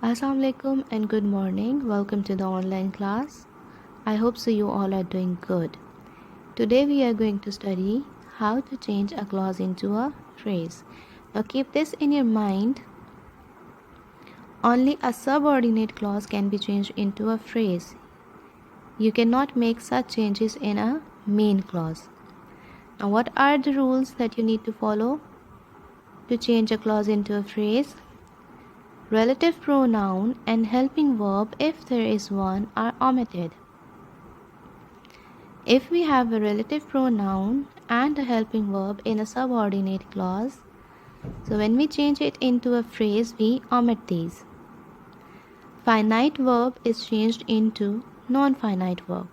Assalamu alaikum and good morning. Welcome to the online class. I hope so you all are doing good. Today we are going to study how to change a clause into a phrase. Now keep this in your mind. Only a subordinate clause can be changed into a phrase. You cannot make such changes in a main clause. Now what are the rules that you need to follow to change a clause into a phrase? Relative pronoun and helping verb, if there is one, are omitted. If we have a relative pronoun and a helping verb in a subordinate clause, so when we change it into a phrase, we omit these. Finite verb is changed into non-finite verb.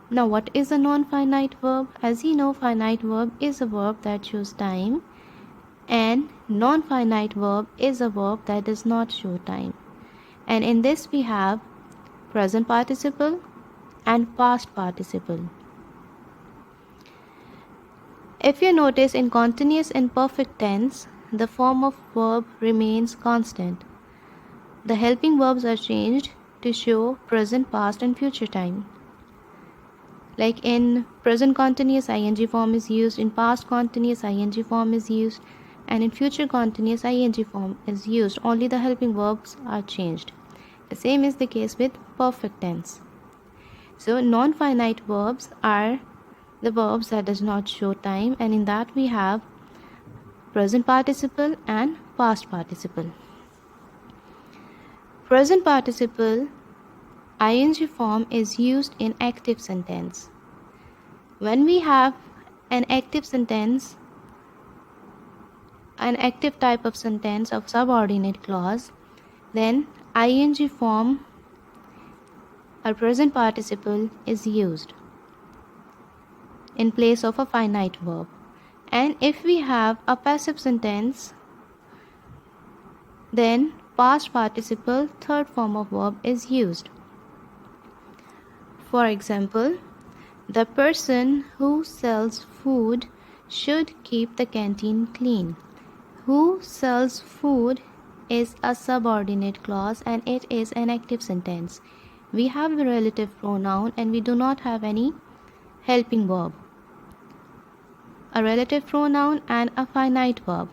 Now what is a non-finite verb? As you know, finite verb is a verb that shows time, and non-finite verb is a verb that does not show time. And in this we have present participle and past participle. If you notice, in continuous and perfect tense, the form of verb remains constant. The helping verbs are changed to show present, past and future time. Like in present continuous, ing form is used, in past continuous, ing form is used, and in future continuous, ing form is used. Only the helping verbs are changed. The same is the case with perfect tense. So non-finite verbs are the verbs that does not show time, and in that we have present participle and past participle. Present participle ing form is used in active sentence. When we have an active sentence, an active type of sentence of subordinate clause, then ing form or present participle is used in place of a finite verb. And if we have a passive sentence, then past participle, third form of verb, is used. For example, the person who sells food should keep the canteen clean. Who sells food is a subordinate clause and it is an active sentence. We have the relative pronoun and we do not have any helping verb. A relative pronoun and a finite verb.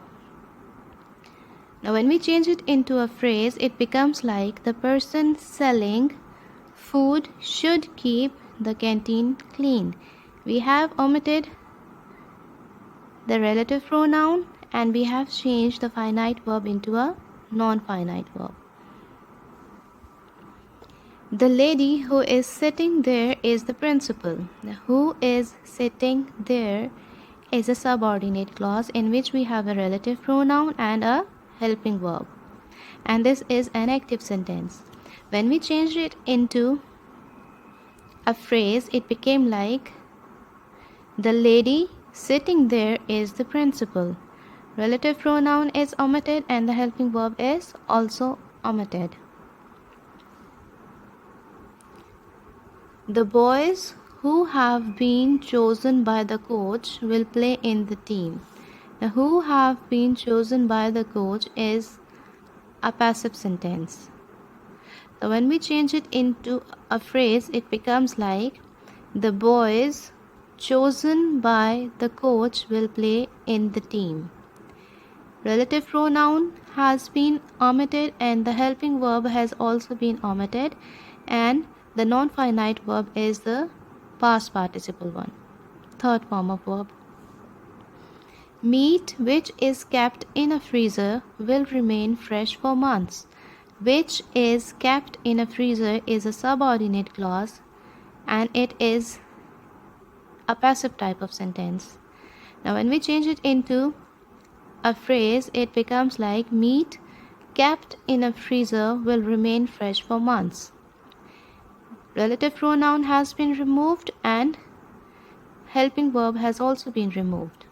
Now when we change it into a phrase, it becomes like the person selling food should keep the canteen clean. We have omitted the relative pronoun and we have changed the finite verb into a non-finite verb. The lady who is sitting there is the principal. Who is sitting there is a subordinate clause in which we have a relative pronoun and a helping verb, and this is an active sentence. When we changed it into a phrase, it became like the lady sitting there is the principal. Relative pronoun is omitted and the helping verb is also omitted. The boys who have been chosen by the coach will play in the team. Now, who have been chosen by the coach is a passive sentence. So when we change it into a phrase, it becomes like the boys chosen by the coach will play in the team. Relative pronoun has been omitted and the helping verb has also been omitted, and the non-finite verb is the past participle one, third form of verb. Meat which is kept in a freezer will remain fresh for months. Which is kept in a freezer is a subordinate clause and it is a passive type of sentence. Now when we change it into a phrase, it becomes like meat kept in a freezer will remain fresh for months. Relative pronoun has been removed and helping verb has also been removed.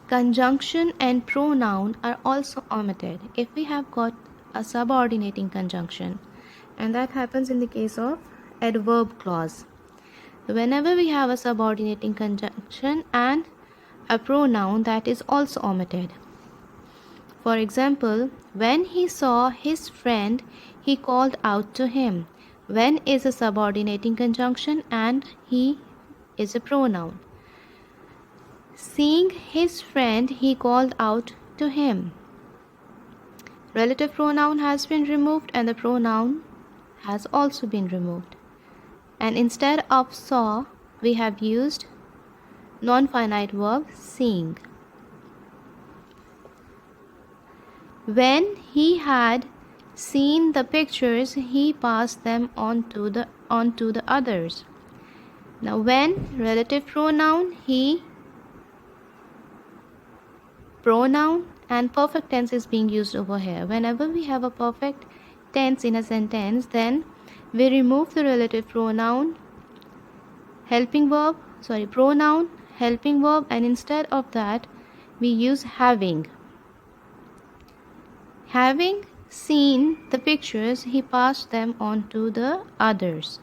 Conjunction and pronoun are also omitted if we have got a subordinating conjunction, and that happens in the case of adverb clause. Whenever we have a subordinating conjunction and a pronoun, that is also omitted. For example, when he saw his friend, he called out to him. When is a subordinating conjunction and he is a pronoun. Seeing his friend, he called out to him. Relative pronoun has been removed and the pronoun has also been removed. And instead of saw, we have used non-finite verb seeing. When he had seen the pictures, he passed them on to the others. Now when, relative pronoun, he, pronoun, and perfect tense is being used over here. Whenever we have a perfect tense in a sentence, then we remove the relative pronoun, pronoun, helping verb, and instead of that we use having. Having seen the pictures, he passed them on to the others.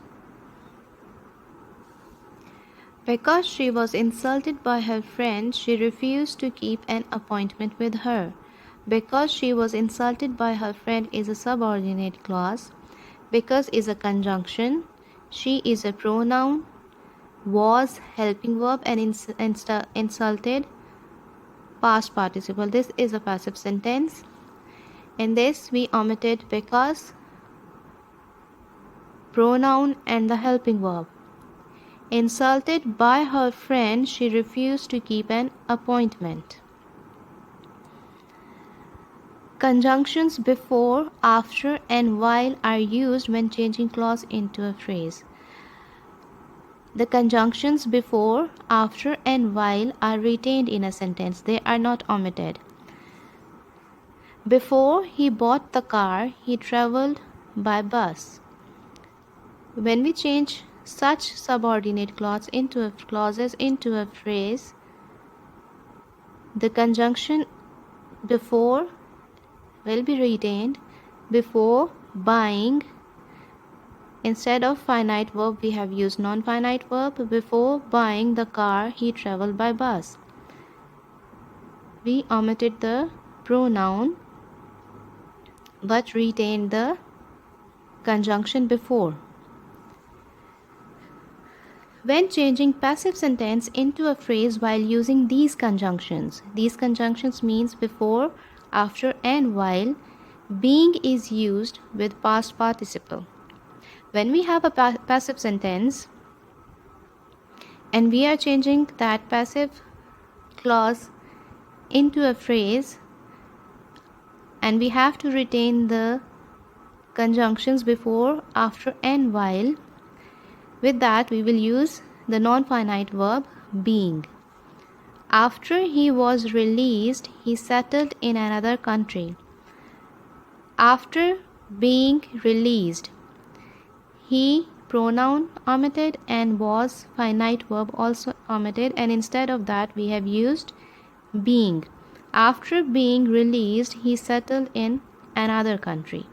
Because she was insulted by her friend, she refused to keep an appointment with her. Because she was insulted by her friend is a subordinate clause. Because is a conjunction. She is a pronoun. Was helping verb, and insulted past participle. This is a passive sentence. In this we omitted because, pronoun, and the helping verb. Insulted by her friend, she refused to keep an appointment. Conjunctions before, after, and while are used when changing clause into a phrase. The conjunctions before, after, and while are retained in a sentence. They are not omitted. Before he bought the car, he traveled by bus. When we change such subordinate clauses into a phrase, the conjunction before will be retained. Before buying, instead of finite verb we have used non-finite verb. Before buying the car, he traveled by bus. We omitted the pronoun but retained the conjunction before. When changing passive sentence into a phrase while using these conjunctions means before, after, and while, being is used with past participle. When we have a passive sentence and we are changing that passive clause into a phrase, and we have to retain the conjunctions before, after, and while, with that we will use the non-finite verb being. After he was released, he settled in another country. After being released, he, pronoun, omitted, and was, finite verb, also omitted, and instead of that we have used being. After being released, he settled in another country.